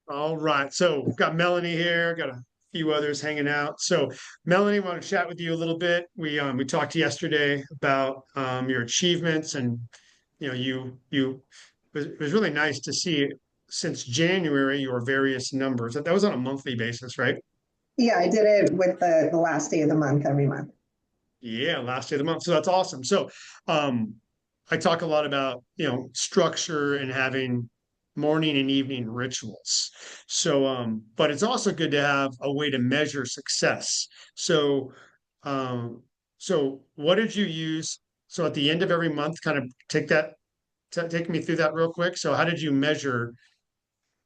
All right. So we've got Melanie here, got a few others hanging out. So Melanie, want to chat with you a little bit. We talked yesterday about your achievements and it was really nice to see since January your various numbers. That was on a monthly basis, right? Yeah, I did it with the last day of the month every month. Yeah, last day of the month. So that's awesome. So um I talk a lot about, structure and having morning and evening rituals. So but it's also good to have a way to measure success. So um so what did you use? So at the end of every month, kind of take me through that real quick. So how did you measure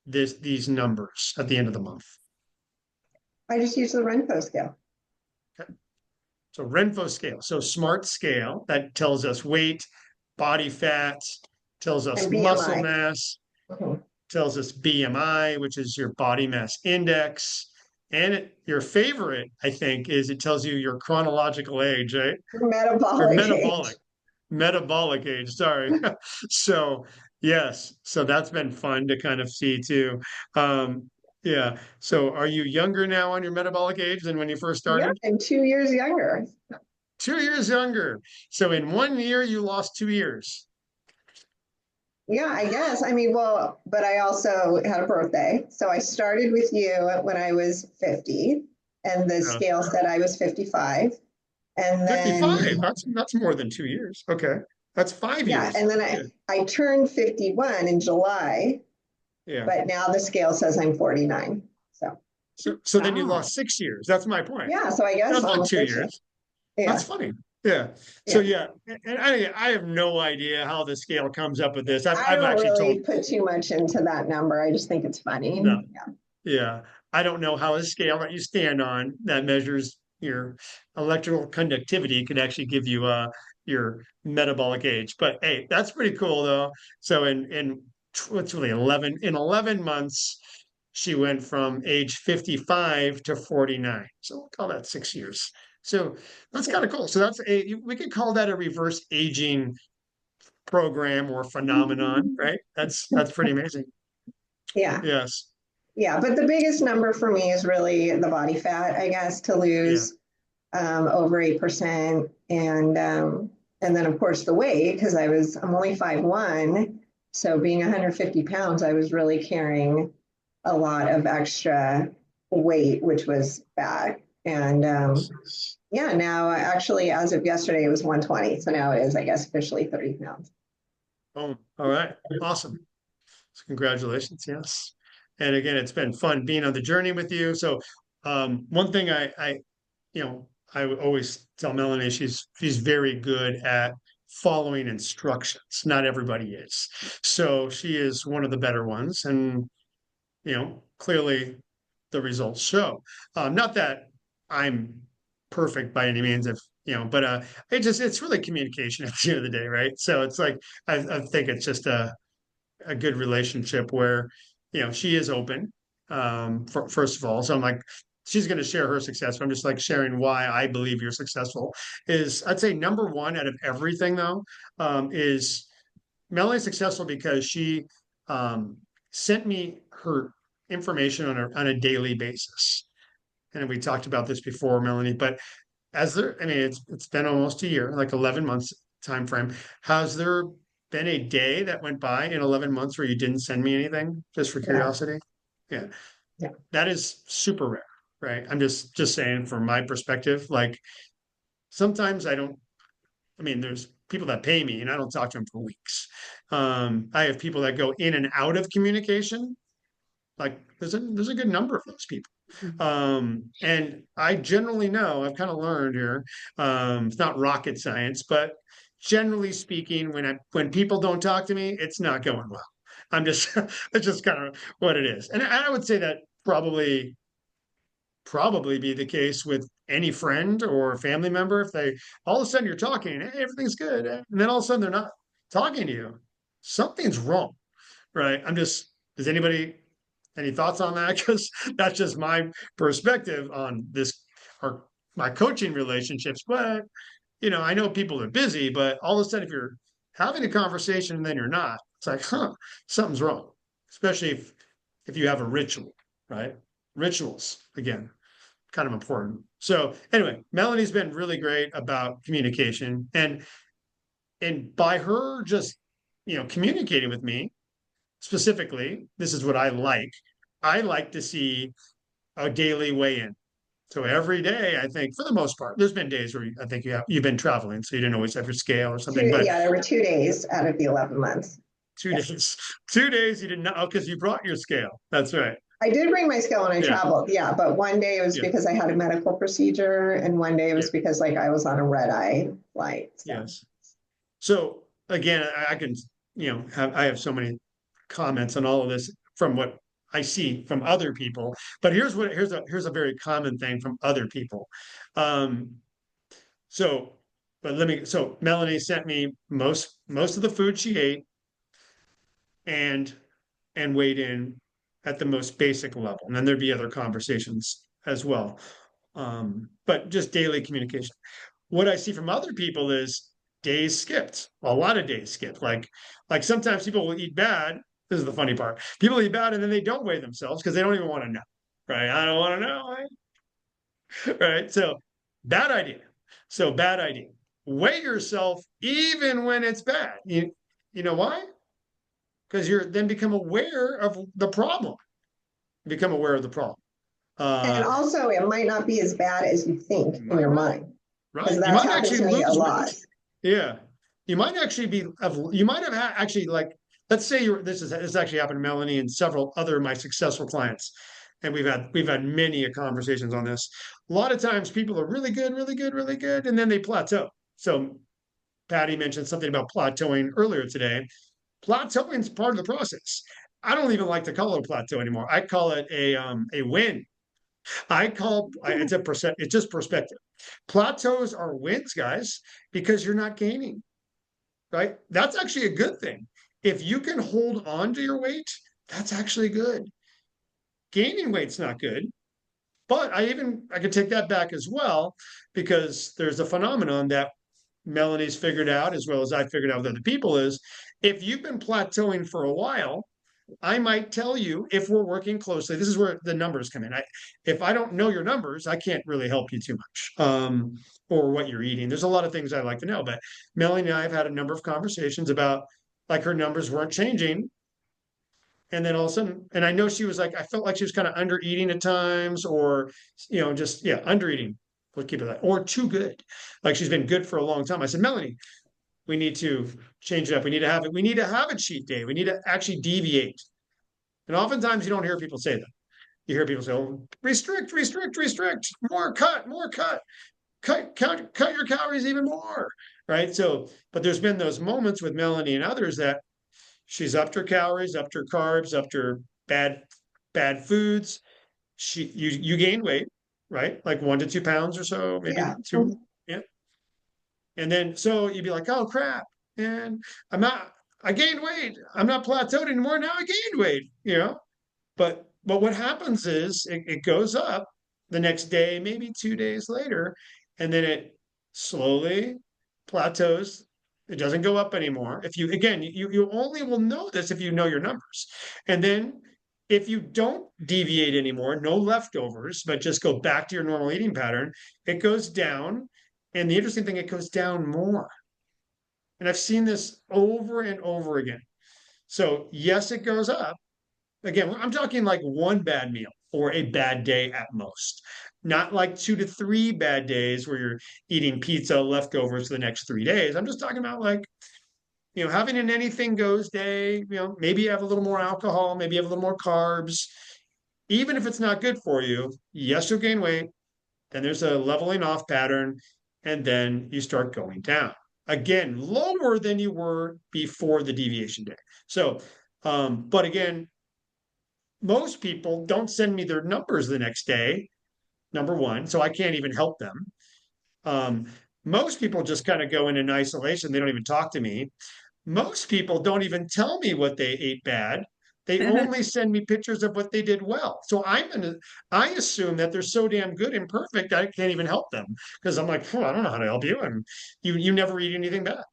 these numbers at the end of the month? I just use the Renko scale Okay. So Renfo scale. So smart scale that tells us weight, body fat, tells us and muscle BMI. mass, Mhm. tells us BMI, which is your body mass index. And your favorite, I think, is it tells you your chronological age, right? Or Metabolic age. metabolic age, sorry. So, yes, so that's been fun to kind of see too. Um, yeah. So, are you younger now on your metabolic age than when you first Yeah, started? I'm 2 years younger. 2 years younger. So, in 1 year, you lost 2 years. Yeah, I guess. I mean, well, but I also had a birthday. So I started with you when I was 50, and the Uh, scale said I was 55. And 55. then, That's more than 2 years. Okay. That's five yeah, years. and then Yeah. I turned 51 in July, Yeah. but now the scale says I'm 49. So, So then you oh, lost 6 years. That's my point. yeah. So I guess That's not almost two 6 years. years. That's Yeah. funny. Yeah. So Yeah. yeah, and I have no idea how the scale comes up with this. I've I I've don't actually told really put too much into that number. I just think it's funny. no. Yeah. Yeah. I don't know how a scale that you stand on that measures your electrical conductivity could actually give you your metabolic age. But hey, that's pretty cool though. So in what's really 11 months, she went from age 55 to 49. So we'll call that 6 years. So that's Yeah. kind of cool. So we could call that a reverse aging program or phenomenon, right? That's pretty amazing. Yeah. Yes. Yeah. But the biggest number for me is really the body fat, I guess, to Yeah. lose over 8%. And then of course the weight, because I'm only 5'1". So being 150 pounds, I was really carrying a lot of extra weight, which was bad. And yeah, now actually as of yesterday, it was 120. So now it is, I guess, officially 30 pounds. Oh, all right. Awesome. So congratulations. Yes. And again, it's been fun being on the journey with you. So, one thing you know, I would always tell Melanie she's very good at following instructions. Not everybody is. So she is one of the better ones. And, clearly the results show. Not that I'm perfect by any means, if but it's really communication at the end of the day, right? So it's like I think it's just a good relationship where she is open first of all, so I'm like she's going to share her success, but I'm just like sharing why I believe you're successful. Is I'd say number one out of everything though, is Melanie successful because she um, sent me her information on a daily basis, and we talked about this before, Melanie, but I mean, it's been almost a year, like 11 months time frame. Has there been a day that went by in 11 months where you didn't send me anything just for Yeah. curiosity? Yeah, Yeah. that is super rare, right? I'm just saying from my perspective, like sometimes I don't, I mean, there's people that pay me and I don't talk to them for weeks. I have people that go in and out of communication. Like there's a good number of those people. And I generally know, I've kind of learned here, it's not rocket science, but generally speaking, when people don't talk to me, it's not going well. I'm just it's just kind of what it is. And I would say that probably be the case with any friend or family member. If they all of a sudden you're talking, hey, everything's good, and then all of a sudden they're not talking to you, something's wrong, right? Does anybody any thoughts on that? Because that's just my perspective on this or my coaching relationships. But I know people are busy, but all of a sudden, if you're having a conversation and then you're not, it's like, huh, something's wrong. Especially if if you have a ritual, right? Rituals, again, kind of important. So anyway, Melanie's been really great about communication, and by her just communicating with me specifically, this is what I like. I like to see a daily weigh-in. So every day, I think for the most part, there's been days where I think you've been traveling, so you didn't always have your scale or something. But Yeah, there were 2 days out of the 11 months. two Yeah. days, 2 days you didn't know because you brought your scale. That's right. I did bring my scale when I Yeah, traveled, yeah, but one day it was yeah, because I had a medical procedure, and one day it yeah, was because like I was on a red eye flight. So yes. So again, I can, I have so many comments on all of this from what I see from other people. But here's a very common thing from other people. Um, so, so Melanie sent me most of the food she ate and weighed in at the most basic level. And then there'd be other conversations as well. But just daily communication. What I see from other people is days skipped, a lot of days skipped. Like sometimes people will eat bad. This is the funny part. People eat bad and then they don't weigh themselves because they don't even want to know. Right? I don't want to know. Right? So bad idea. So bad idea. Weigh yourself even when it's bad. You know why? Because you're then become aware of the problem. Become aware of the problem. and Uh, also it might not be as bad as you think in might your not. mind, because Right. You that's might happened actually to me a lose lot. weight. Yeah. You might actually you might have actually like, let's say this actually happened to Melanie and several other of my successful clients. And we've had many conversations on this. A lot of times people are really good, really good, really good, and then they plateau. So Patty mentioned something about plateauing earlier today. Plateauing is part of the process. I don't even like to call it a plateau anymore. I call it a win. It's a percent. It's just perspective. Plateaus are wins, guys, because you're not gaining, right? That's actually a good thing. If you can hold on to your weight, that's actually good. Gaining weight's not good, but I could take that back as well because there's a phenomenon that Melanie's figured out as well as I figured out with other people is if you've been plateauing for a while, I might tell you if we're working closely. This is where the numbers come in. If I don't know your numbers, I can't really help you too much, or what you're eating. There's a lot of things I like to know. But Melanie and I have had a number of conversations about like her numbers weren't changing. And then all of a sudden, and I know she was like, I felt like she was kind of under eating at times, or just under eating. We'll keep it that, or too good. Like she's been good for a long time. I said, Melanie, we need to change it up. We need to have it. We need to have a cheat day. We need to actually deviate. And oftentimes you don't hear people say that. You hear people say, oh, restrict, restrict, restrict, more cut your calories even more. Right. So, but there's been those moments with Melanie and others that she's upped her calories, upped her carbs, upped her bad, bad foods. You gain weight, right? Like 1 to 2 pounds or so, maybe Yeah. two. Yeah. And then so you'd be like, oh crap. And I'm not, I gained weight. I'm not plateaued anymore. Now I gained weight. But what happens is it goes up the next day, maybe 2 days later, and then it slowly plateaus. It doesn't go up anymore. If you again, you only will know this if you know your numbers. And then if you don't deviate anymore, no leftovers, but just go back to your normal eating pattern, it goes down. And the interesting thing, it goes down more. And I've seen this over and over again. So yes, it goes up again, I'm talking like one bad meal or a bad day at most, not like 2 to 3 bad days where you're eating pizza leftovers for the next 3 days. I'm just talking about like, having an anything goes day, maybe you have a little more alcohol, maybe you have a little more carbs. Even if it's not good for you, yes, you'll gain weight. Then there's a leveling off pattern, and then you start going down again, lower than you were before the deviation day. So, but again, most people don't send me their numbers the next day, number one, so I can't even help them. Um, most people just kind of go in isolation. They don't even talk to me. Most people don't even tell me what they ate bad. They only send me pictures of what they did well. So I assume that they're so damn good and perfect, I can't even help them because I'm like, I don't know how to help you. And you never eat anything bad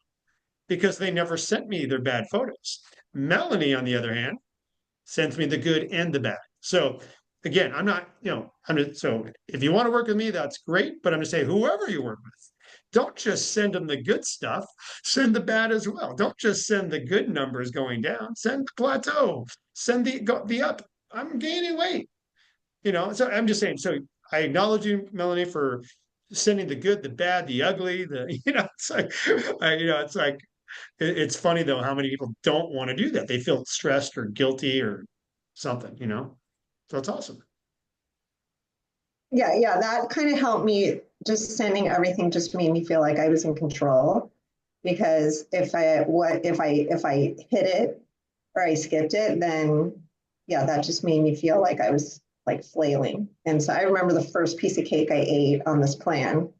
because they never sent me their bad photos. Melanie, on the other hand, sends me the good and the bad. So again, I'm not, so if you want to work with me, that's great. But I'm going to say, whoever you work with, don't just send them the good stuff, send the bad as well. Don't just send the good numbers going down, send the plateau, send the up. I'm gaining weight, So I'm just saying, so I acknowledge you, Melanie, for sending the good, the bad, the ugly, it's like, it's like, it's funny though how many people don't want to do that. They feel stressed or guilty or something. So it's awesome. Yeah, yeah, that kind of helped me. Just sending everything just made me feel like I was in control because if I hit it or I skipped it, then yeah, that just made me feel like I was like flailing. And so I remember the first piece of cake I ate on this plan,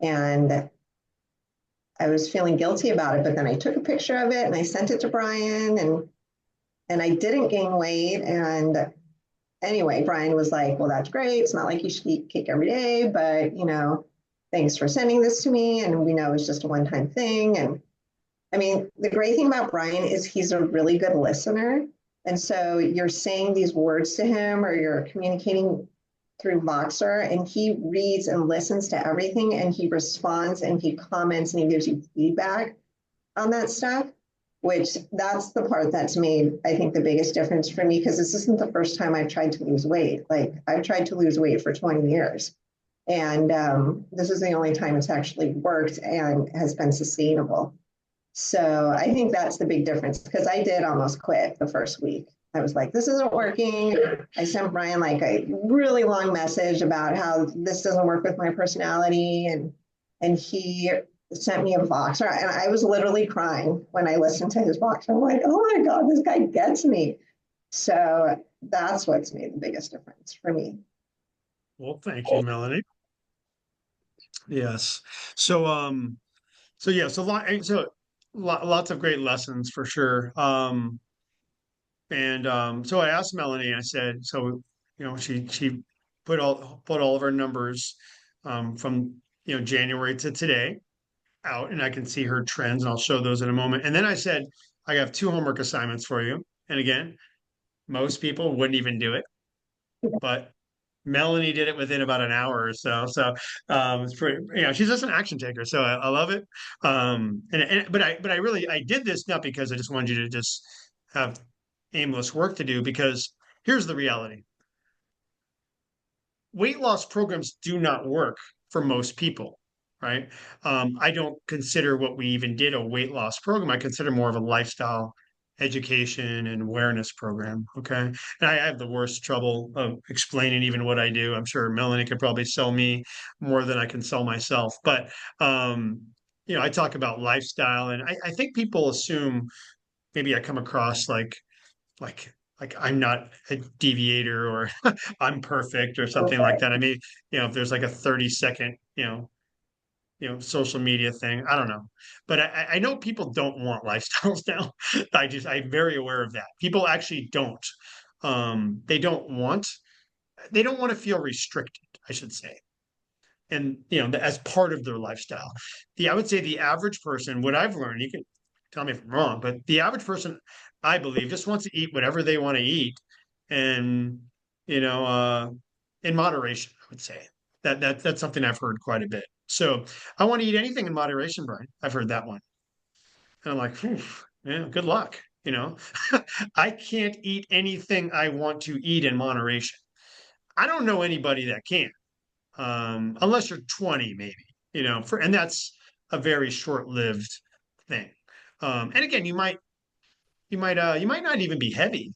and I was feeling guilty about it, but then I took a picture of it and I sent it to Brian, and I didn't gain weight. And anyway, Brian was like, "Well, that's great. It's not like you should eat cake every day, but thanks for sending this to me. And we know it's just a one-time thing." And I mean, the great thing about Brian is he's a really good listener. And so you're saying these words to him or you're communicating through Voxer, and he reads and listens to everything, and he responds and he comments and he gives you feedback on that stuff, which that's the part that's made, I think, the biggest difference for me, because this isn't the first time I've tried to lose weight. Like, I've tried to lose weight for 20 years. And this is the only time it's actually worked and has been sustainable. So I think that's the big difference, because I did almost quit the first week. I was like, this isn't working. I sent Brian like a really long message about how this doesn't work with my personality. And he sent me a Voxer, and I was literally crying when I listened to his Voxer. I'm like, oh my God, this guy gets me. So that's what's made the biggest difference for me. Well, thank you, Melanie. Yes. So, so yeah, lots of great lessons for sure. And so I asked Melanie, I said, so she put all of her numbers from January to today out, and I can see her trends, and I'll show those in a moment. And then I said, I have two homework assignments for you. And again, most people wouldn't even do it, but Melanie did it within about an hour or so. So it's pretty, she's just an action taker. So I love it. But I really, I did this not because I just wanted you to just have aimless work to do, because here's the reality. Weight loss programs do not work for most people, right? I don't consider what we even did a weight loss program. I consider more of a lifestyle education and awareness program. Okay. And I have the worst trouble of explaining even what I do. I'm sure Melanie could probably sell me more than I can sell myself. But, I talk about lifestyle, and I think people assume maybe I come across like like I'm not a deviator, or I'm perfect or something like that. I mean, if there's like a 30-second, social media thing, I don't know. But I know people don't want lifestyles now. I'm very aware of that. People actually don't. They don't want to feel restricted, I should say. And as part of their lifestyle. I would say the average person, what I've learned, you can tell me if I'm wrong, but the average person, I believe, just wants to eat whatever they want to eat, and you know, uh, in moderation, I would say. That's something I've heard quite a bit. So I want to eat anything in moderation, Brian. I've heard that one. And I'm like, "Phew, yeah, good luck. I can't eat anything I want to eat in moderation. I don't know anybody that can, unless you're 20, maybe, and that's a very short-lived thing. And again, you might not even be heavy.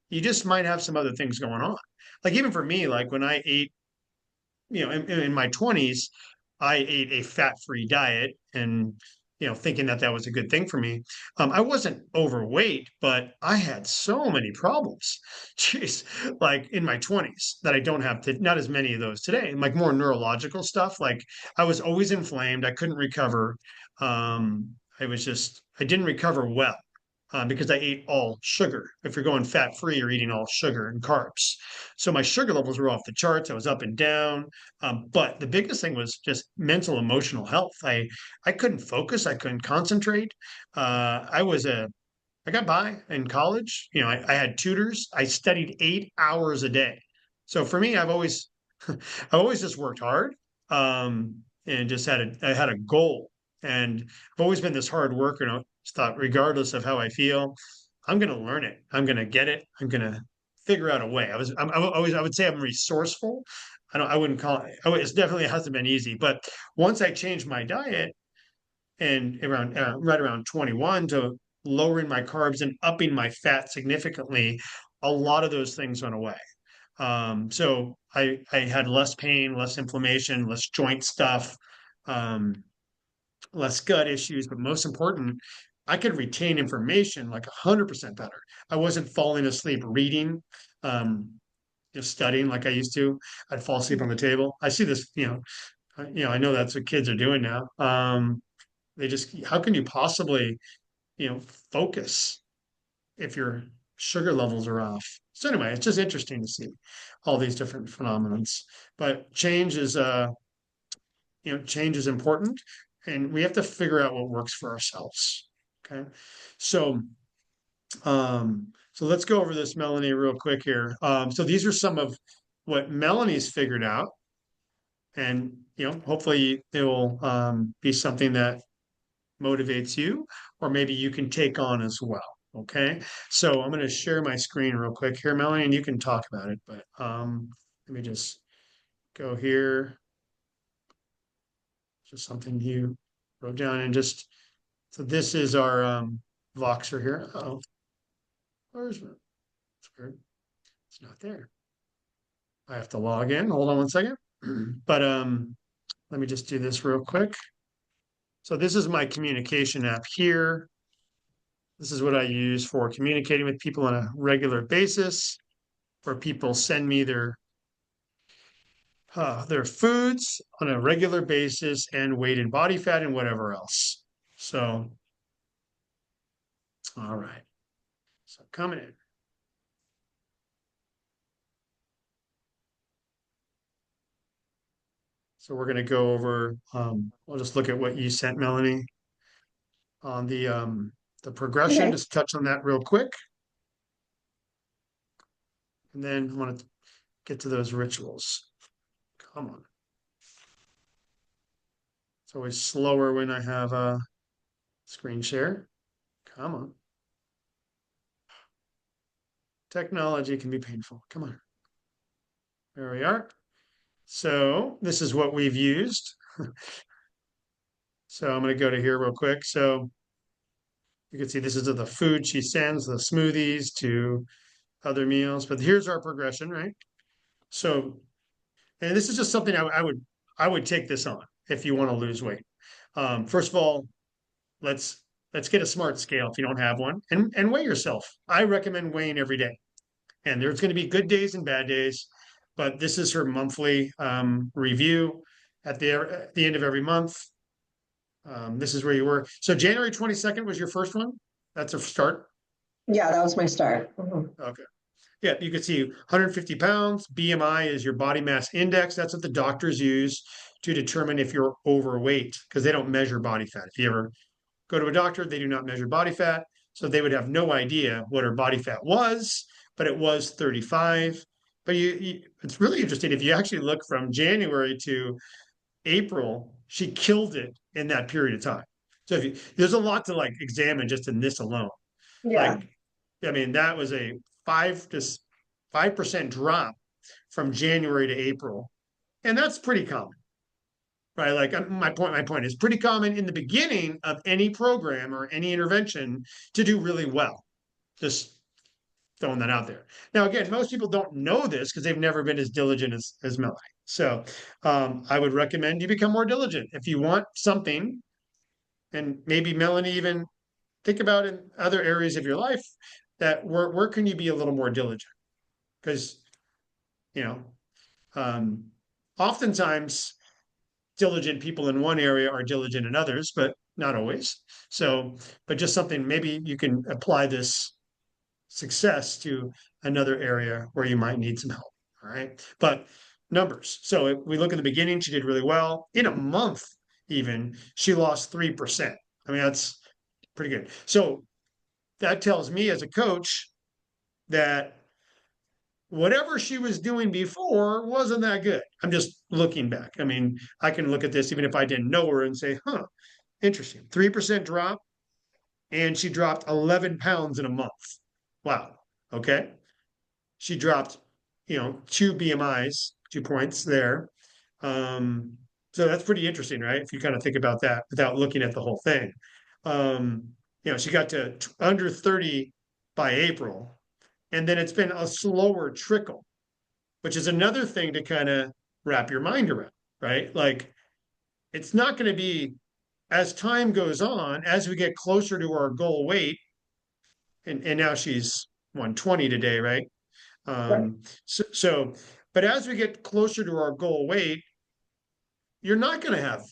You just might have some other things going on. Like even for me, like when I ate, in my 20s, I ate a fat-free diet, and thinking that that was a good thing for me. I wasn't overweight, but I had so many problems. Jeez, like in my 20s, that I don't have to, not as many of those today. Like more neurological stuff. Like I was always inflamed. I couldn't recover. I didn't recover well. Because I ate all sugar. If you're going fat free, you're eating all sugar and carbs. So my sugar levels were off the charts. I was up and down. But the biggest thing was just mental, emotional health. I couldn't focus. I couldn't concentrate. I was I got by in college. I had tutors. I studied 8 hours a day. So for me, I've always just worked hard, and just I had a goal. And I've always been this hard worker. And I just thought, regardless of how I feel, I'm going to learn it. I'm going to get it. I'm going to figure out a way. I would say I'm resourceful. I wouldn't call it, it definitely hasn't been easy. But once I changed my diet, and around right around 21, to lowering my carbs and upping my fat significantly, a lot of those things went away. So I had less pain, less inflammation, less joint stuff, um, less gut issues, but most important, I could retain information like 100% better. I wasn't falling asleep reading, um, studying like I used to. I'd fall asleep on the table. I see this, I know that's what kids are doing now. They just, how can you possibly, you know, focus if your sugar levels are off? So anyway, it's just interesting to see all these different phenomenons. But change is important, and we have to figure out what works for ourselves. Okay. So so let's go over this, Melanie, real quick here. So these are some of what Melanie's figured out, and hopefully it will be something that motivates you, or maybe you can take on as well. Okay. So I'm going to share my screen real quick here, Melanie, and you can talk about it. But let me just go here. Just something you wrote down, and just so this is our Voxer here. Oh, where's it? It's weird. It's not there. I have to log in. Hold on one second. But let me just do this real quick. So this is my communication app here. This is what I use for communicating with people on a regular basis, where people send me their foods on a regular basis, and weight and body fat and whatever else. So, all right. So coming in. So we're going to go over, I'll just look at what you sent, Melanie, on the progression, Okay. just touch on that real quick. And then I want to get to those rituals. Come on. It's always slower when I have a screen share. Come on. Technology can be painful. Come on. There we are. So this is what we've used. So I'm going to go to here real quick. So you can see this is the food she sends, the smoothies to other meals. But here's our progression, right? So, and this is just something I would take this on if you want to lose weight. First of all, let's let's get a smart scale if you don't have one, and weigh yourself. I recommend weighing every day, and there's going to be good days and bad days, but this is her monthly review at the end of every month. This is where you were. So January 22nd was your first one. That's a start. Yeah, that was my start. Okay. Yeah, you can see 150 pounds. BMI is your body mass index. That's what the doctors use to determine if you're overweight, because they don't measure body fat. If you ever go to a doctor, they do not measure body fat. So they would have no idea what her body fat was, but it was 35. But it's really interesting. If you actually look from January to April, she killed it in that period of time. So there's a lot to like examine just in this alone. Yeah. Like, I mean, that was a 5% drop from January to April, and that's pretty common, right? Like my point is pretty common in the beginning of any program or any intervention to do really well. Just throwing that out there. Now, again, most people don't know this because they've never been as diligent as Melanie. So I would recommend you become more diligent if you want something, and maybe Melanie even think about in other areas of your life that where can you be a little more diligent? Because you know, um, oftentimes diligent people in one area are diligent in others, but not always. So, but just something maybe you can apply this success to another area where you might need some help. All right. But numbers. So if we look at the beginning, she did really well. In a month, even, she lost 3%. I mean, that's pretty good. So that tells me as a coach that whatever she was doing before wasn't that good. I'm just looking back. I mean, I can look at this even if I didn't know her and say, huh, interesting. 3% drop, and she dropped 11 pounds in a month. Wow. Okay. She dropped, two BMIs, 2 points there. Um, so that's pretty interesting, right? If you kind of think about that without looking at the whole thing. Um, she got to under 30 by April, and then it's been a slower trickle, which is another thing to kind of wrap your mind around, right? Like it's not going to be as time goes on, as we get closer to our goal weight, and now she's 120 today, right? Right. So, but as we get closer to our goal weight, you're not going to have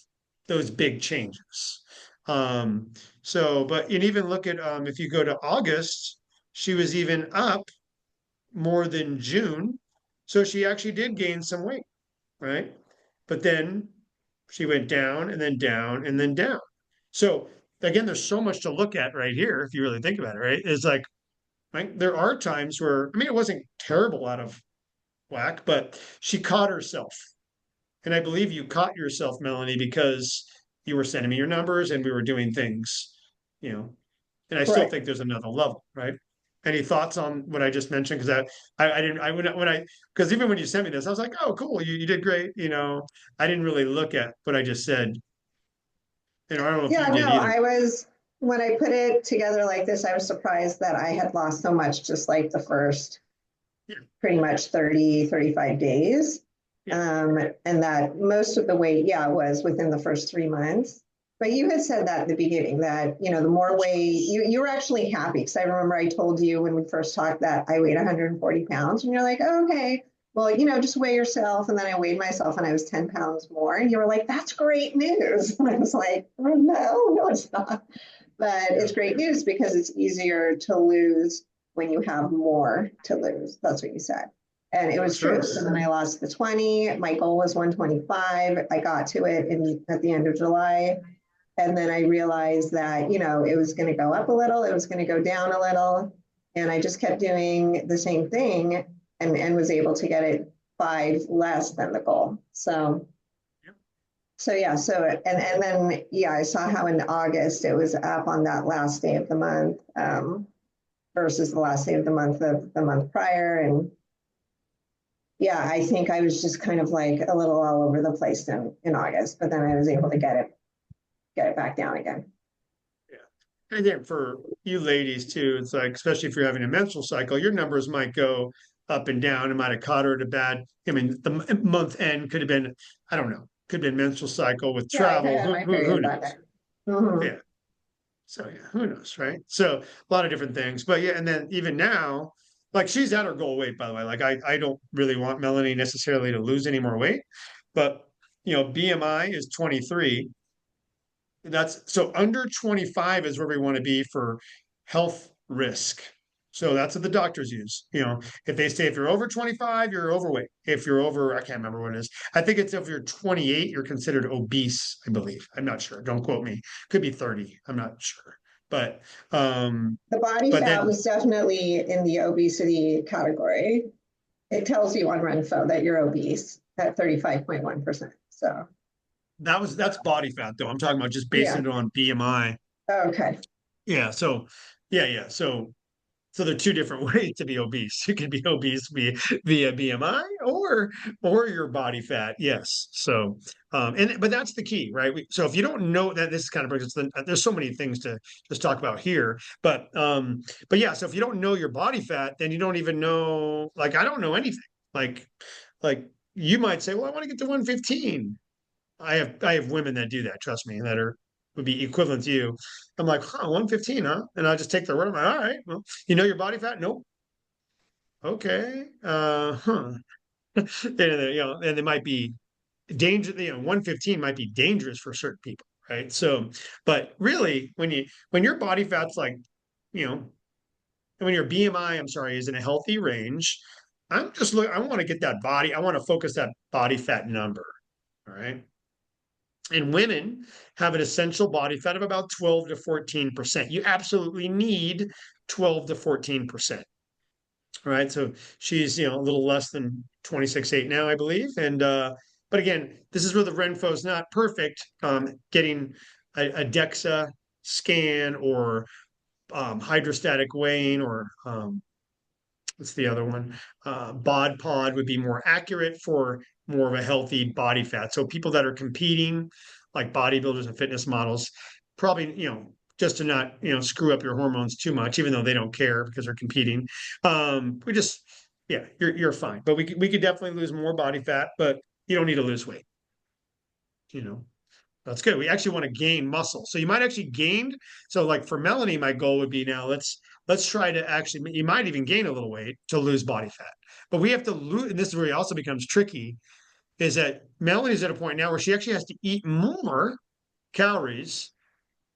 those big changes. Um, but and even look at if you go to August, she was even up more than June. So she actually did gain some weight, right? But then she went down and then down and then down. So again, there's so much to look at right here if you really think about it, right? It's like, right, there are times where, I mean, it wasn't terrible out of whack, but she caught herself. And I believe you caught yourself, Melanie, because you were sending me your numbers and we were doing things, you know, and I still Correct. think there's another level, right? Any thoughts on what I just mentioned? Because I didn't, when I, because even when you sent me this, I was like, oh, cool, you did great. I didn't really look at what I just said. I don't know if Yeah, you did no, either. I was, when I put it together like this, I was surprised that I had lost so much just like the first Yeah, pretty much 30, 35 days. yeah, And that most of the weight, yeah, was within the first 3 months. But you had said that at the beginning that, the more weight, you were actually happy. Because I remember I told you when we first talked that I weighed 140 pounds. And you're like, oh, okay, well, just weigh yourself. And then I weighed myself and I was 10 pounds more. And you were like, that's great news. And I was like, oh, no, it's not. But yeah, it's great news because it's easier to lose when you have more to lose. That's what you said. And it for was true. sure. So then I lost the 20. My goal was 125. I got to it at the end of July. And then I realized that, it was going to go up a little, it was going to go down a little. And I just kept doing the same thing and was able to get it 5 less than the goal. So yeah, and then yeah, I saw how in August it was up on that last day of the month versus the last day of the month prior, and yeah, I think I was just kind of like a little all over the place in August, but then I was able to get it back down again. Yeah. And then for you ladies too, it's like, especially if you're having a menstrual cycle, your numbers might go up and down. It might have caught her at a bad, I mean, the month end could have been, I don't know, could have been menstrual cycle with Yeah, I kind travel. of had Who, my who period that knows? day. Mm-hmm. Yeah. So yeah, who knows, right? So a lot of different things. But yeah, and then even now, like she's at her goal weight, by the way. Like I don't really want Melanie necessarily to lose any more weight, but BMI is 23. That's so under 25 is where we want to be for health risk. So that's what the doctors use. If they say if you're over 25, you're overweight. If you're over, I can't remember what it is. I think it's if you're 28, you're considered obese, I believe. I'm not sure. Don't quote me. Could be 30. I'm not sure. But um, The body but fat then was definitely in the obesity category. It tells you on Renfo that you're obese at 35.1%. So that's body fat though. I'm talking about just basing yeah, it on BMI. okay. Yeah. So yeah. So there are two different ways to be obese. You can be obese via BMI or your body fat. Yes. So but that's the key, right? So if you don't know that, this kind of brings us there's so many things to just talk about here. But yeah, so if you don't know your body fat, then you don't even know, like I don't know anything. Like like you might say, well, I want to get to 115. I have women that do that, trust me, that are would be equivalent to you. I'm like, 115, huh? And I just take their word. I'm like, all right, well, you know your body fat? Nope. Okay. Huh. And they might be danger, 115 might be dangerous for certain people, right? So, but really, when your body fat's like, you know, when your BMI, I'm sorry, is in a healthy range, I want to get that body, I want to focus that body fat number. All right. And women have an essential body fat of about 12 to 14%. You absolutely need 12 to 14%. All right. So she's, a little less than 26.8 now, I believe. And, but again, this is where the Renfo is not perfect. Getting a DEXA scan or hydrostatic weighing or what's the other one? Bod pod would be more accurate for more of a healthy body fat. So people that are competing, like bodybuilders and fitness models, probably, just to not, screw up your hormones too much, even though they don't care because they're competing. We just, yeah, you're fine. But we could definitely lose more body fat, but you don't need to lose weight. You know, that's good. We actually want to gain muscle. So you might actually gain. So like for Melanie, my goal would be now let's try to actually you might even gain a little weight to lose body fat. But we have to lose, and this is where it also becomes tricky, is that Melanie's at a point now where she actually has to eat more calories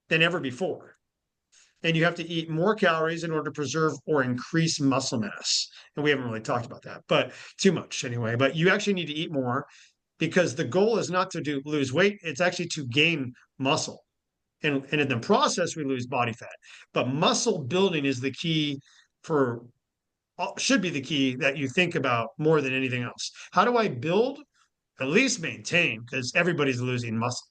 than ever before. And you have to eat more calories in order to preserve or increase muscle mass. And we haven't really talked about that, but too much anyway. But you actually need to eat more because the goal is not to lose weight, it's actually to gain muscle. And in the process, we lose body fat. But muscle building is the key for, should be the key that you think about more than anything else. How do I build? At least maintain, because everybody's losing muscle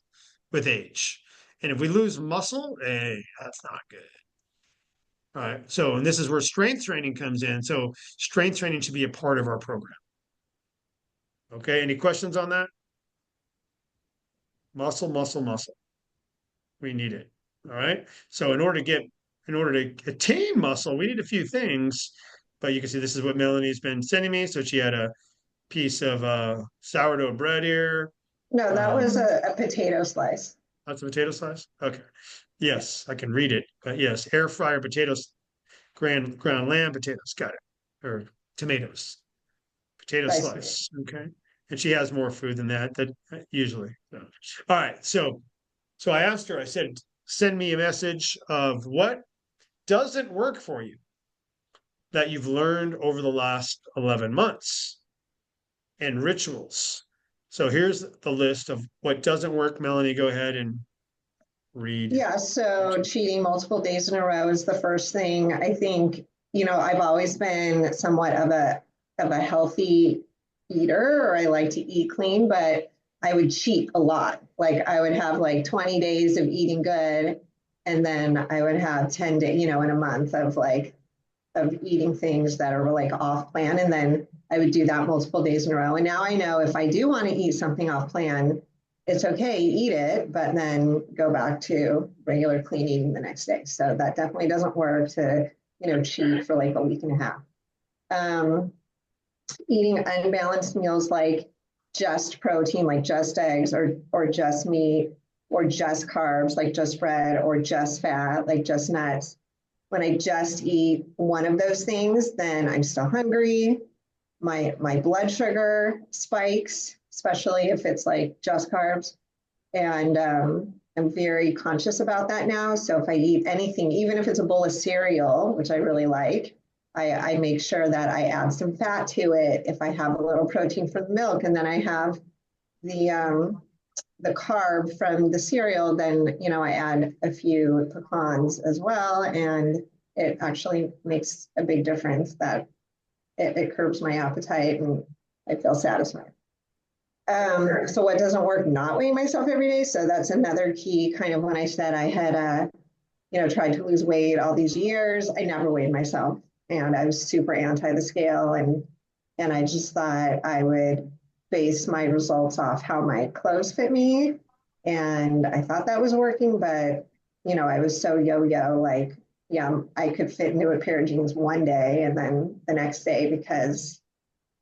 with age. And if we lose muscle, hey, that's not good. All right. So, and this is where strength training comes in. So, strength training should be a part of our program. Okay. Any questions on that? Muscle, muscle, muscle. We need it. All right. So in order to attain muscle, we need a few things. But you can see this is what Melanie's been sending me. So she had a piece of sourdough bread here. No, that was Um, a potato slice. that's a potato slice. Okay. Yes, I can read it. But yes, air fryer potatoes, ground lamb potatoes. Got it. Or tomatoes. Potato Slice. slice. Okay. And she has more food than that usually. So. All right. So I asked her, I said, send me a message of what doesn't work for you that you've learned over the last 11 months and rituals. So here's the list of what doesn't work. Melanie, go ahead and read. Yeah, so cheating multiple days in a row is the first thing. I think, I've always been somewhat of a healthy eater, or I like to eat clean, but I would cheat a lot. Like I would have like 20 days of eating good, and then I would have 10 days, in a month of eating things that are like off plan. And then I would do that multiple days in a row. And now I know if I do want to eat something off plan, it's okay, eat it, but then go back to regular clean eating the next day. So that definitely doesn't work to, cheat for like a week and a half. Eating unbalanced meals like just protein, like just eggs or just meat, or just carbs, like just bread, or just fat, like just nuts. When I just eat one of those things, then I'm still hungry. My blood sugar spikes, especially if it's like just carbs. And I'm very conscious about that now. So if I eat anything, even if it's a bowl of cereal, which I really like, I make sure that I add some fat to it. If I have a little protein from the milk, and then I have the carb from the cereal, then I add a few pecans as well, and it actually makes a big difference that it curbs my appetite and I feel satisfied. So what doesn't work? Not weighing myself every day. So that's another key. Kind of when I said I had tried to lose weight all these years, I never weighed myself, and I was super anti the scale, and I just thought I would base my results off how my clothes fit me, and I thought that was working, but I was so yo-yo, like, yeah, I could fit into a pair of jeans one day, and then the next day, because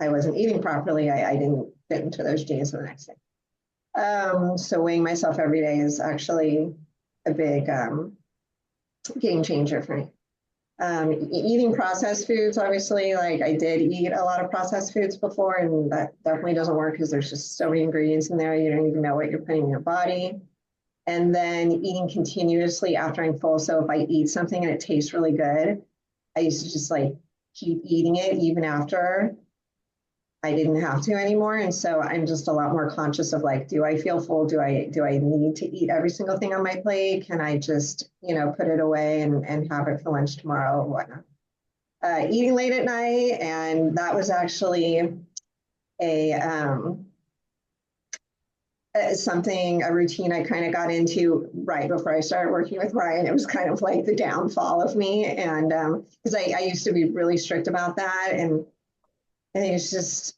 I wasn't eating properly, I didn't fit into those jeans the next day. So weighing myself every day is actually a big game changer for me. Eating processed foods, obviously, like I did eat a lot of processed foods before, and that definitely doesn't work because there's just so many ingredients in there. You don't even know what you're putting in your body. And then eating continuously after I'm full. So if I eat something and it tastes really good, I used to just like keep eating it even after I didn't have to anymore. And so I'm just a lot more conscious of like, do I feel full? Do I need to eat every single thing on my plate? Can I just, put it away and have it for lunch tomorrow or whatnot? Eating late at night, and that was actually a a routine I kind of got into right before I started working with Ryan. It was kind of like the downfall of me, and because I used to be really strict about that, and I think it's just,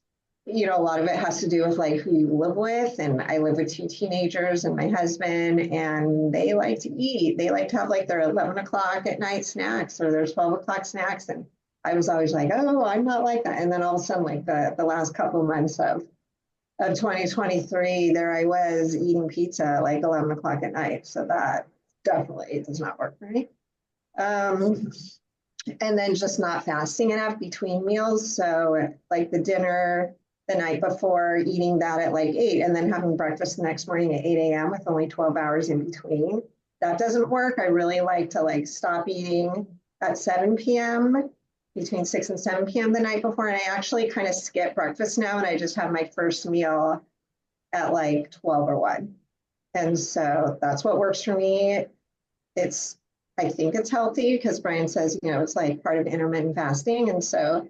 a lot of it has to do with like who you live with. And I live with two teenagers and my husband, and they like to eat. They like to have like their 11 o'clock at night snacks or their 12 o'clock snacks. And I was always like, oh, I'm not like that. And then all of a sudden, like the last couple of months of 2023, there I was eating pizza at like 11 o'clock at night. So that definitely does not work for me. Um, and then just not fasting enough between meals. So like the dinner the night before, eating that at like 8, and then having breakfast the next morning at 8 a.m. with only 12 hours in between. That doesn't work. I really like to like stop eating at 7 p.m., between 6 and 7 p.m. the night before. And I actually kind of skip breakfast now, and I just have my first meal at like 12 or 1. And so that's what works for me. I think it's healthy because Brian says, it's like part of intermittent fasting. And so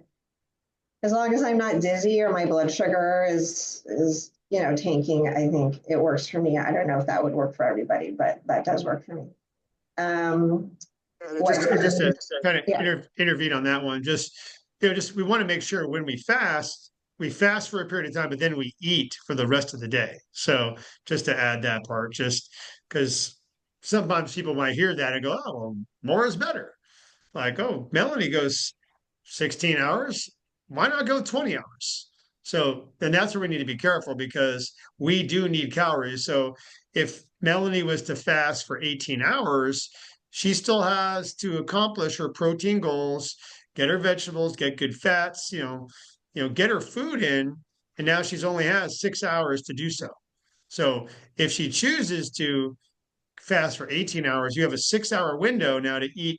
as long as I'm not dizzy or my blood sugar is tanking, I think it works for me. I don't know if that would work for everybody, but that does work for me. Um, Just to kind of yeah, intervene on that one, just we want to make sure when we fast for a period of time, but then we eat for the rest of the day. So just to add that part, just because sometimes people might hear that and go, oh, well, more is better. Like, oh, Melanie goes 16 hours. Why not go 20 hours? So then that's where we need to be careful because we do need calories. So if Melanie was to fast for 18 hours, she still has to accomplish her protein goals, get her vegetables, get good fats, get her food in, and now she's only has 6 hours to do so. So if she chooses to fast for 18 hours, you have a 6 hour window now to eat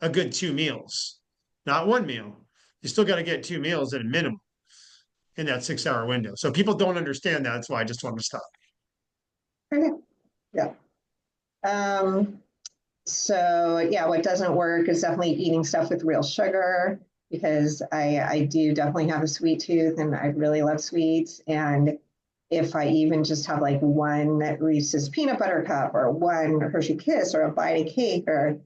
a good 2 meals, not one meal. You still got to get 2 meals at a minimum in that 6 hour window. So people don't understand that. That's why I just want to stop. okay, yeah. Um, so yeah, what doesn't work is definitely eating stuff with real sugar because I do definitely have a sweet tooth and I really love sweets. And if I even just have like one Reese's peanut butter cup or one Hershey Kiss or a bite of cake, or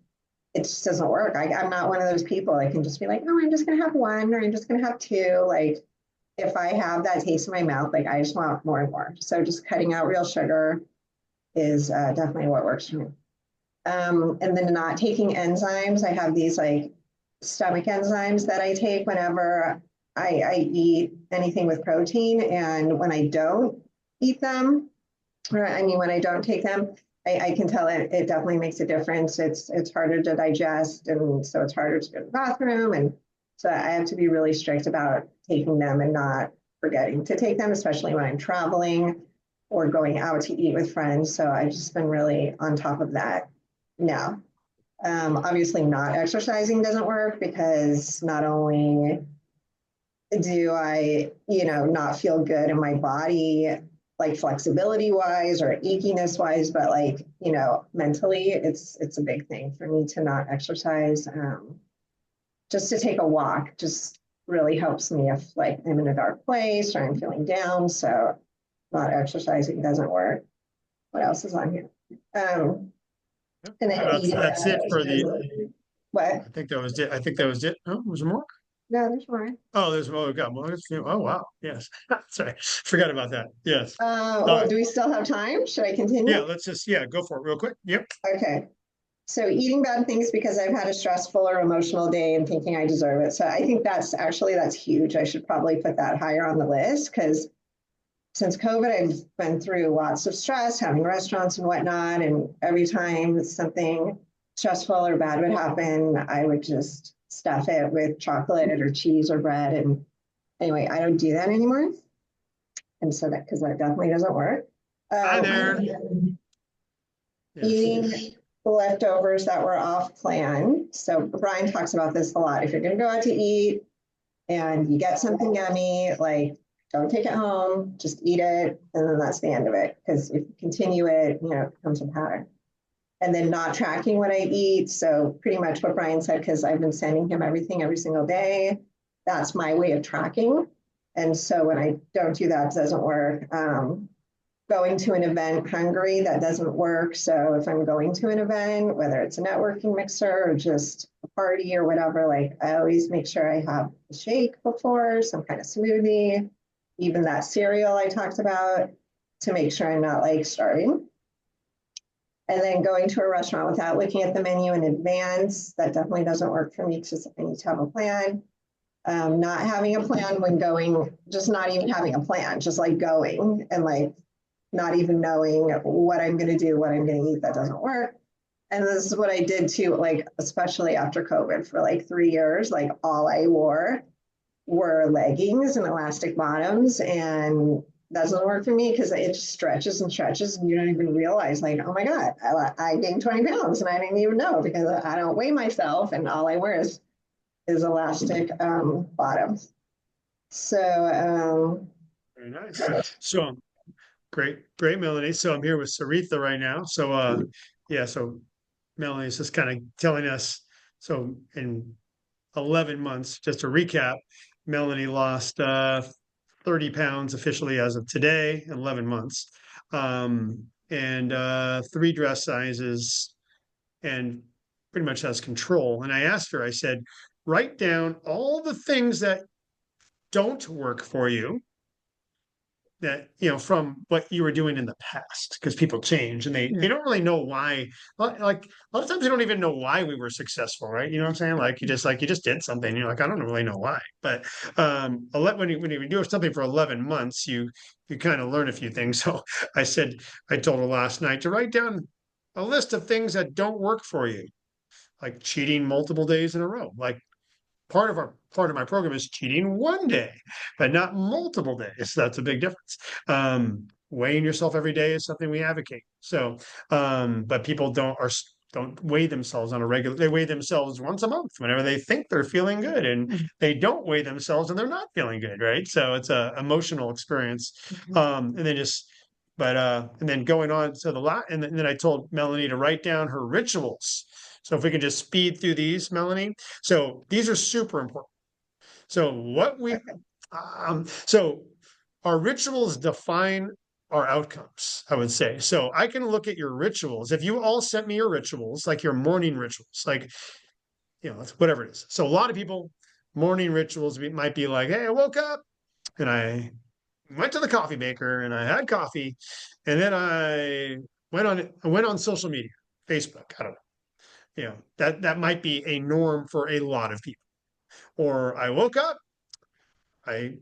it just doesn't work. I'm not one of those people that can just be like, oh, I'm just gonna have one or I'm just gonna have two. Like if I have that taste in my mouth, like I just want more and more. So just cutting out real sugar is definitely what works for me. And then not taking enzymes. I have these like stomach enzymes that I take whenever I eat anything with protein. And when I don't eat them, or I mean, when I don't take them, I can tell it definitely makes a difference. It's harder to digest, and so it's harder to go to the bathroom. And so I have to be really strict about taking them and not forgetting to take them, especially when I'm traveling or going out to eat with friends. So I've just been really on top of that now. Obviously, not exercising doesn't work because not only do I, not feel good in my body, like flexibility wise or achiness wise, but like, mentally, it's a big thing for me to not exercise. Just to take a walk just really helps me if like I'm in a dark place or I'm feeling down. So not exercising doesn't work. What else is on here? And then eating. That's it for the. What? I think that was it. I think that was it. Oh, was there more? No, there's more. Oh, there's more. We got more. Oh, wow. Yes. Sorry. Forgot about that. Yes. All Well, right. do we still have time? Should I Yeah. continue? Go for it real quick. Yep. Okay. So eating bad things because I've had a stressful or emotional day and thinking I deserve it. So I think that's huge. I should probably put that higher on the list because since COVID, I've been through lots of stress, having restaurants and whatnot. And every time something stressful or bad would happen, I would just stuff it with chocolate or cheese or bread. And anyway, I don't do that anymore. And so because that definitely doesn't work. Hi there. Yes. Eating leftovers that were off plan. So Brian talks about this a lot. If you're going to go out to eat, and you get something yummy, like don't take it home, just eat it, and then that's the end of it. Because if you continue it, it becomes a pattern. And then not tracking what I eat. So pretty much what Brian said, because I've been sending him everything every single day. That's my way of tracking. And so when I don't do that, it doesn't work. Going to an event hungry, that doesn't work. So if I'm going to an event, whether it's a networking mixer or just a party or whatever, like I always make sure I have a shake before, some kind of smoothie, even that cereal I talked about, to make sure I'm not like starving. And then going to a restaurant without looking at the menu in advance, that definitely doesn't work for me because I need to have a plan. Not having a plan when going, just not even having a plan, just like going and like not even knowing what I'm going to do, what I'm going to eat, that doesn't work. And this is what I did too, like, especially after COVID for like 3 years, like all I wore were leggings and elastic bottoms. And that doesn't work for me because it just stretches and stretches and you don't even realize, like, oh my God, I gained 20 pounds and I didn't even know because I don't weigh myself and all I wear is elastic bottoms. So, Very nice. So great, Melanie. So I'm here with Saritha right now. So yeah, so Melanie's just kind of telling us. So in 11 months, just to recap, Melanie lost 30 pounds officially as of today, in 11 months, and three dress sizes, and pretty much has control. And I asked her, I said, write down all the things that don't work for you, that from what you were doing in the past, because people change and they don't really know why. Like a lot of times they don't even know why we were successful, right? You know what I'm saying? Like you just did something, you're like, I don't really know why. But when you do something for 11 months, you kind of learn a few things. So I told her last night to write down a list of things that don't work for you, like cheating multiple days in a row. Like part of my program is cheating one day, but not multiple days. That's a big difference. Weighing yourself every day is something we advocate. So, but people don't weigh themselves on a regular. They weigh themselves once a month whenever they think they're feeling good, and they don't weigh themselves and they're not feeling good, right? So it's a emotional experience. And then just. But and then going on to the lot, and then I told Melanie to write down her rituals. So if we can just speed through these, Melanie. So these are super important. So so our rituals define our outcomes, I would say. So I can look at your rituals. If you all sent me your rituals, like your morning rituals, like, whatever it is. So a lot of people, morning rituals might be like, hey, I woke up and I went to the coffee maker and I had coffee, and then I went on social media, Facebook. I don't know. That might be a norm for a lot of people. Or I woke up, I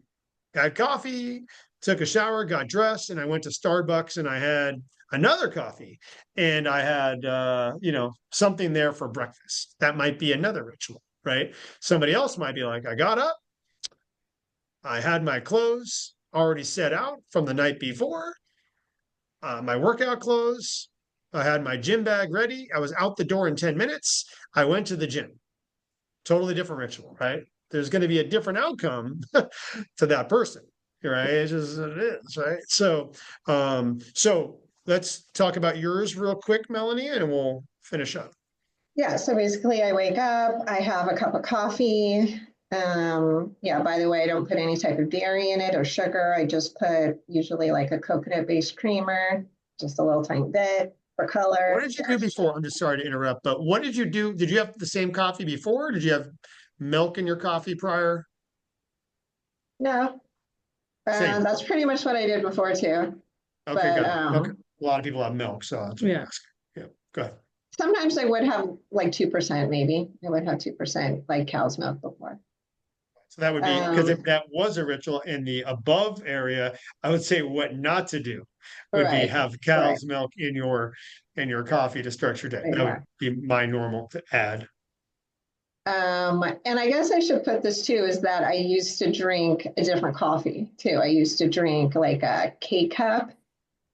had coffee, took a shower, got dressed, and I went to Starbucks and I had another coffee, and I had something there for breakfast. That might be another ritual, right? Somebody else might be like, I got up, I had my clothes already set out from the night before, my workout clothes. I had my gym bag ready. I was out the door in 10 minutes. I went to the gym. Totally different ritual, right? There's going to be a different outcome to that person, right? It's just what it is, right? So let's talk about yours real quick, Melanie, and we'll finish up. yeah, so basically I wake up, I have a cup of coffee. Yeah, by the way, I don't put any type of dairy in it or sugar. I just put usually like a coconut-based creamer, just a little tiny bit for What color. did you do before? I'm just sorry to interrupt, but what did you do? Did you have the same coffee before? Did you have milk in your coffee prior? No, Same. that's pretty much what I did before too. Okay, But good. Okay. A lot of people have milk, so that's what I'm asking. Yeah, go ahead. sometimes I would have like 2%, maybe. I would have 2% like cow's milk before. So that would be, because if Um, that was a ritual in the above area, I would say what not to do would be right, have right. cow's milk in your coffee to start your day. That would Yeah. be my normal to add. And I guess I should put this too, is that I used to drink a different coffee too. I used to drink like a K cup.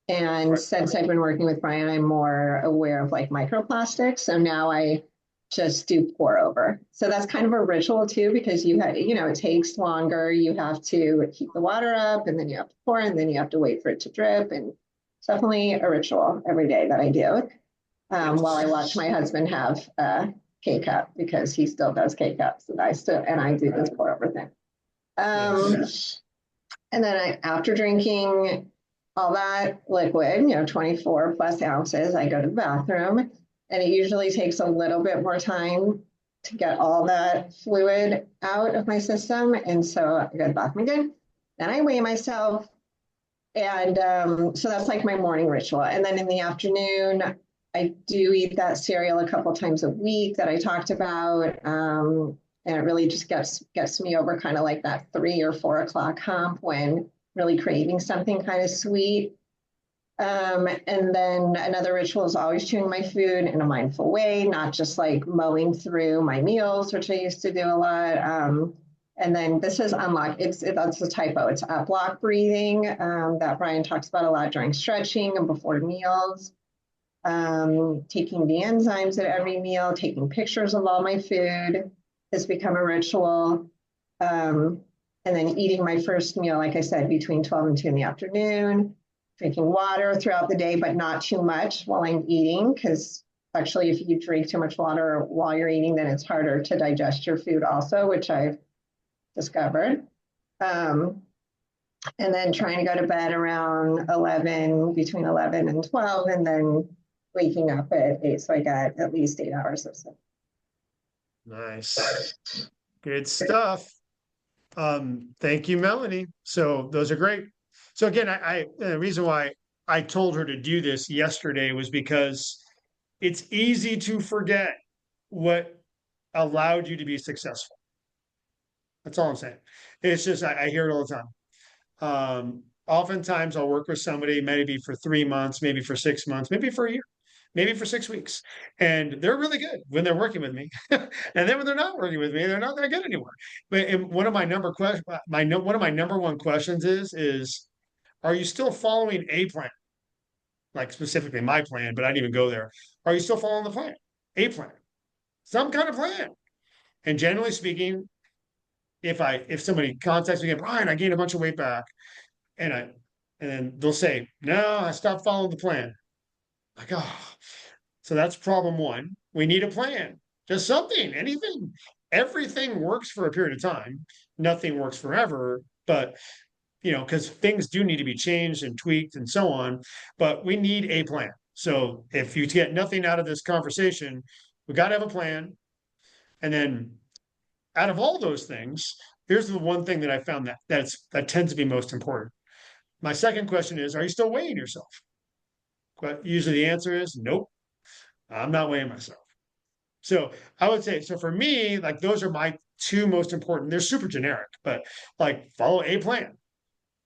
And Right. since I've been working with Brian, I'm more aware of like microplastics. So now I just do pour over. So that's kind of a ritual too, because it takes longer. You have to heat the water up and then you have to pour and then you have to wait for it to drip. And it's definitely a ritual every day that I do while I watch my husband have K cup because he still does K cups and I do this pour over thing. Um, Yes. and then after drinking all that liquid, 24 plus ounces, I go to the bathroom and it usually takes a little bit more time to get all that fluid out of my system. And so I go to the bathroom again. Then I weigh myself. And so that's like my morning ritual. And then in the afternoon, I do eat that cereal a couple times a week that I talked about. And it really just gets me over kind of like that 3 or 4 o'clock hump when really craving something kind of sweet. And then another ritual is always chewing my food in a mindful way, not just like mowing through my meals, which I used to do a lot. And then this is unlock. That's a typo. It's up block breathing that Brian talks about a lot during stretching and before meals. Taking the enzymes at every meal, taking pictures of all my food has become a ritual. And then eating my first meal, like I said, between 12 and 2 in the afternoon, drinking water throughout the day, but not too much while I'm eating, because actually, if you drink too much water while you're eating, then it's harder to digest your food also, which I've discovered. Um, and then trying to go to bed around 11, between 11 and 12, and then waking up at 8. So I got at least 8 hours of sleep. Nice. Good stuff. Thank you, Melanie. So those are great. So again, the reason why I told her to do this yesterday was because it's easy to forget what allowed you to be successful. That's all I'm saying. It's just I hear it all the time. Oftentimes I'll work with somebody maybe for 3 months, maybe for 6 months, maybe for a year, maybe for 6 weeks. And they're really good when they're working with me. And then when they're not working with me, they're not that good anymore. But one of my one of my number one questions is are you still following a plan? Like specifically my plan, but I didn't even go there. Are you still following the plan? A plan, some kind of plan. And generally speaking, if somebody contacts me, Brian, I gained a bunch of weight back, and I and then they'll say, no, I stopped following the plan. Like, oh, so that's problem one. We need a plan. Just something, anything. Everything works for a period of time. Nothing works forever, but because things do need to be changed and tweaked and so on, but we need a plan. So if you get nothing out of this conversation, we got to have a plan. And then out of all those things, here's the one thing that I found that tends to be most important. My second question is, are you still weighing yourself? Usually the answer is nope, I'm not weighing myself. So I would say, so for me, like those are my two most important. They're super generic, but like follow a plan.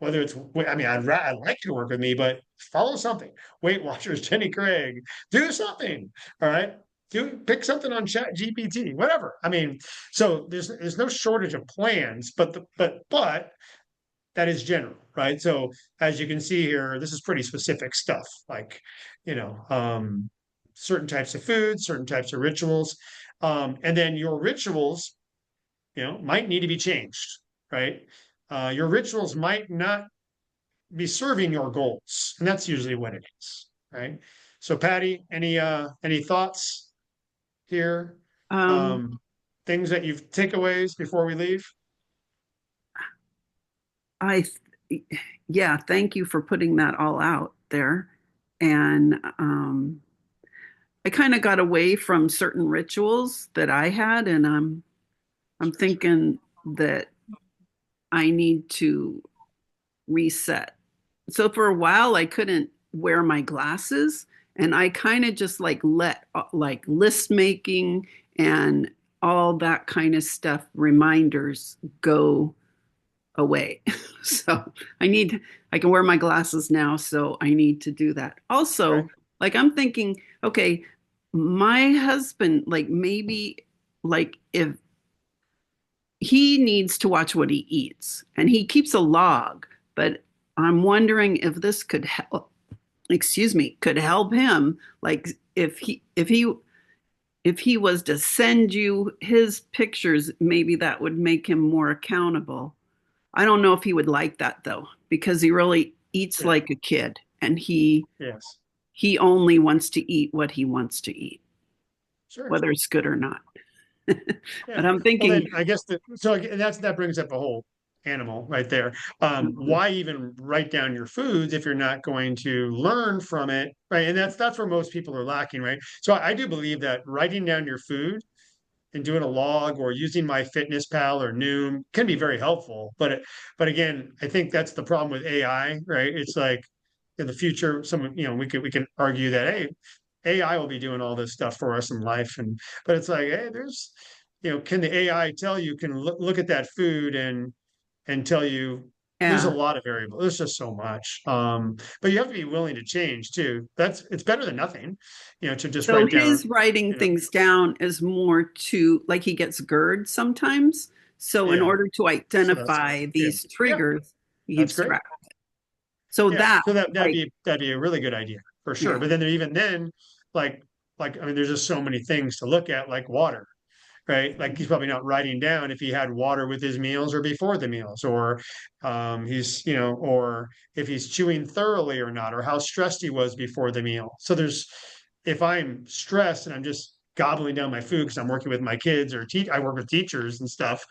Whether it's, I mean, I'd like you to work with me, but follow something. Weight Watchers, Jenny Craig, do something. All right. Pick something on Chat GPT, whatever. I mean, so there's no shortage of plans, but that is general, right? So as you can see here, this is pretty specific stuff, like, you know, certain types of foods, certain types of rituals. And then your rituals, might need to be changed, right? Your rituals might not be serving your goals, and that's usually what it is, right? So, Patty, any thoughts here? Um, Um, things that you've takeaways before we leave? I, yeah, thank you for putting that all out there. And I kind of got away from certain rituals that I had, and I'm thinking that I need to reset. So for a while, I couldn't wear my glasses, and I kind of just like let like list making and all that kind of stuff, reminders go away. So I can wear my glasses now. So I need to do that. Okay. Also, like I'm thinking, okay, my husband, like maybe like if he needs to watch what he eats and he keeps a log, but I'm wondering if this could help, excuse me, could help him. Like if he if he was to send you his pictures, maybe that would make him more accountable. I don't know if he would like that though, because he really eats Yeah. like a kid and Yes. he only wants to eat what he wants to eat, Sure. whether it's good or not. But Yeah. I'm Well, thinking, then I guess that brings up a whole animal right there. Why even write down your foods if you're not going to learn from it, right? And that's where most people are lacking, right? So I do believe that writing down your food and doing a log or using my fitness pal or Noom can be very helpful. But again, I think that's the problem with AI, right? It's like in the future, someone, we can argue that, hey, AI will be doing all this stuff for us in life. But it's like, hey, can the AI tell you, can look at that food and tell you there's a yeah. lot of variables. There's just so much. But you have to be willing to change too. It's better than nothing, to just So write down, his writing you know, things down is more to like he gets GERD sometimes. So in yeah. order to So that's identify yeah. these Yep. triggers, he That's keeps great. track. So Yeah. that So that'd like be that'd be a really good idea for sure. yeah. But then even then, like I mean, there's just so many things to look at, like water, right? Like he's probably not writing down if he had water with his meals or before the meals, or or if he's chewing thoroughly or not, or how stressed he was before the meal. So if I'm stressed and I'm just gobbling down my food because I'm working with my kids or I work with teachers and stuff,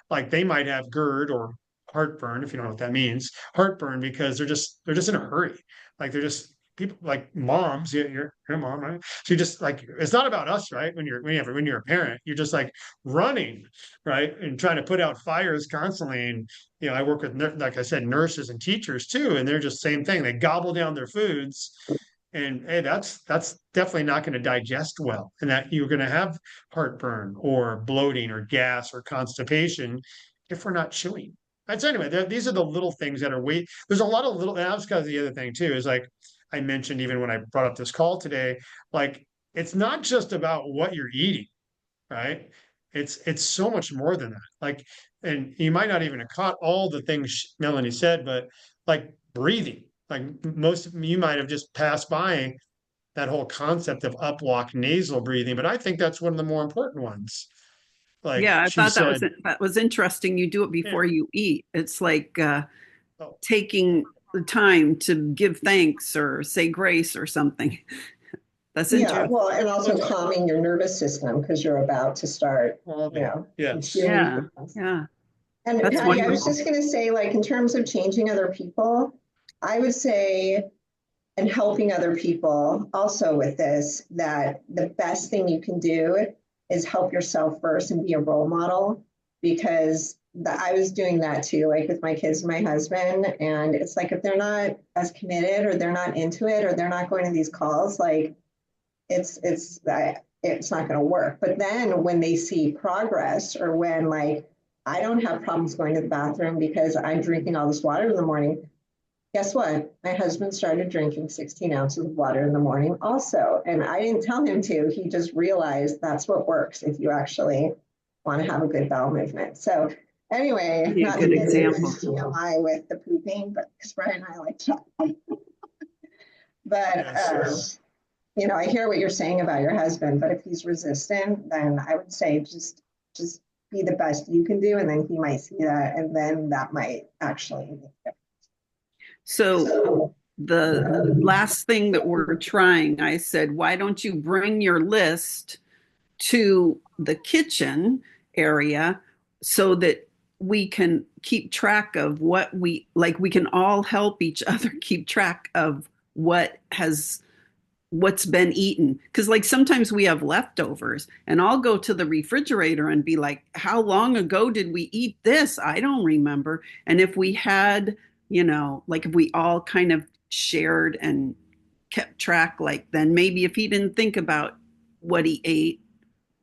like they might have GERD or heartburn, if you don't know what that means, heartburn because they're just in a hurry. Like they're just people like moms, you're a mom, right? So you just like it's not about us, right? When you're a parent, you're just like running, right? And trying to put out fires constantly. And I work with like I said, nurses and teachers too, and they're just same thing. They gobble down their foods and hey, that's definitely not going to digest well, and that you're going to have heartburn or bloating or gas or constipation if we're not chewing. Right. So anyway, these are the little things that are There's a lot of little, and that was kind of the other thing too. Is like I mentioned even when I brought up this call today, like it's not just about what you're eating, right? It's so much more than that. Like, and you might not even have caught all the things Melanie said, but like breathing, like most of you might have just passed by that whole concept of upwalk nasal breathing, but I think that's one of the more important ones. Like Yeah, I she thought said, that was interesting. You do it yeah, before you eat. It's like oh, taking the time to give thanks or say grace or something. That's Yeah, interesting. well, and well, also calming your nervous system because you're about to start, all of it. Yes. consuming Yeah, things. yeah. And That's Patty, I was wonderful. just going to say, like, in terms of changing other people, I would say, and helping other people also with this, that the best thing you can do is help yourself first and be a role model because I was doing that too, like with my kids and my husband. And it's like if they're not as committed or they're not into it or they're not going to these calls, like it's not going to work. But then when they see progress or when like I don't have problems going to the bathroom because I'm drinking all this water in the morning, guess what? My husband started drinking 16 ounces of water in the morning also. And I didn't tell him to. He just realized that's what works if you actually want to have a good bowel movement. So anyway, Be a not to good get into example. TMI with the pooping, but because Brian and I like to. But Yes. I hear what you're saying about your husband, but if he's resistant, then I would say just be the best you can do, and then he might see that, and then that might actually. So So, the last thing that we're trying, I said, why don't you bring your list to the kitchen area so that we can keep track of what we can all help each other keep track of what's been eaten, because like sometimes we have leftovers and I'll go to the refrigerator and be like, how long ago did we eat this? I don't remember. And if we had, like if we all kind of shared and kept track, like then maybe if he didn't think about what he ate,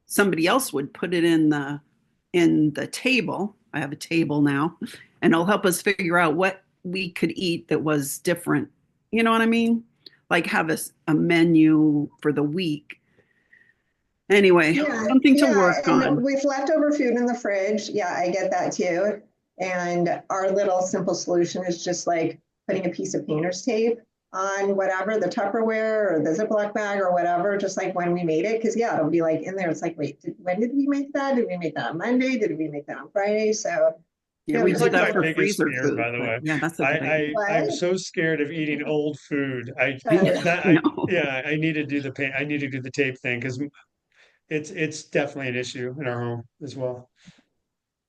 somebody else would put it in the table. I have a table now, and it'll help us figure out what we could eat that was different. You know what I mean? Like have a menu for the week. Anyway, yeah, something to yeah, work and on. with leftover food in the fridge, yeah, I get that too. And our little simple solution is just like putting a piece of painter's tape on whatever, the Tupperware or the Ziploc bag or whatever, just like when we made it. Cause yeah, it'll be like in there. It's like, wait, when did we make that? Did we make that on Monday? Did we make that on Friday? So Yeah, yeah, we we It's do like just that my like, for biggest freezer fear, food, by the but way. yeah, that's a good idea. I'm what? so scared of eating old food. Uh, No. Yeah, I need to do I need to do the tape thing because it's definitely an issue in our home as well.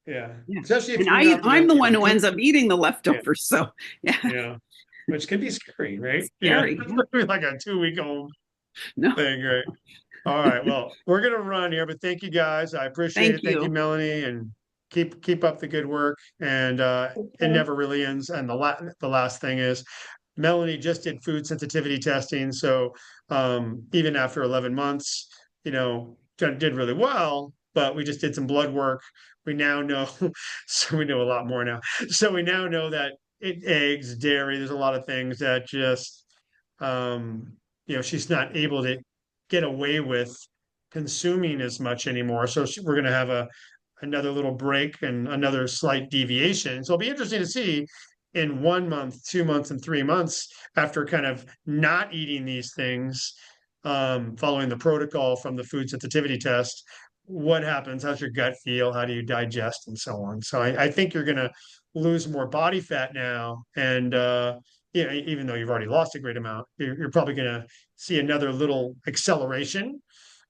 Yeah, Yeah. especially if And you're not, I'm the one who cook. ends up eating the Yeah, leftovers. So yeah, yeah, which could be scary, right? Yeah, scary. Yeah. like a 2 week old No, thing, right? All right. Well, we're gonna run here, but thank you guys. I appreciate thank it. Thank you, you. Melanie, and keep up the good work. And it never really ends. And the last thing is Melanie just did food sensitivity testing. So even after 11 months, did really well, but we just did some blood work. We now know, so we know a lot more now. So we now know that eggs, dairy, there's a lot of things that just, um, she's not able to get away with consuming as much anymore. So we're going to have another little break and another slight deviation. So it'll be interesting to see in 1 month, 2 months, and 3 months after kind of not eating these things, following the protocol from the food sensitivity test, what happens? How's your gut feel? How do you digest and so on? So I think you're going to lose more body fat now. And, even though you've already lost a great amount, you're probably going to see another little acceleration,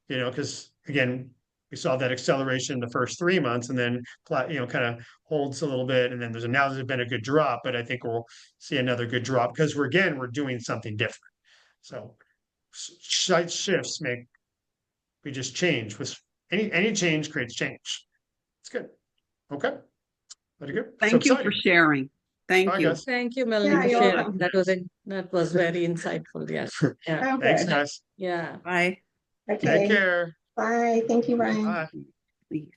because again, we saw that acceleration in the first 3 months and then, kind of holds a little bit. And then there's been a good drop, but I think we'll see another good drop because we're doing something different. So slight shifts we just change with any change creates change. It's good. Okay. Very good. So Thank you for exciting. sharing. All Thank right, you. guys. Thank you, Melanie, yeah, for you're sharing. welcome. That was very insightful. Yeah. Yeah. Oh, Thanks, good. guys. Yeah. Bye. Take Okay. care. Bye. Thank you, Brian. Bye. Please.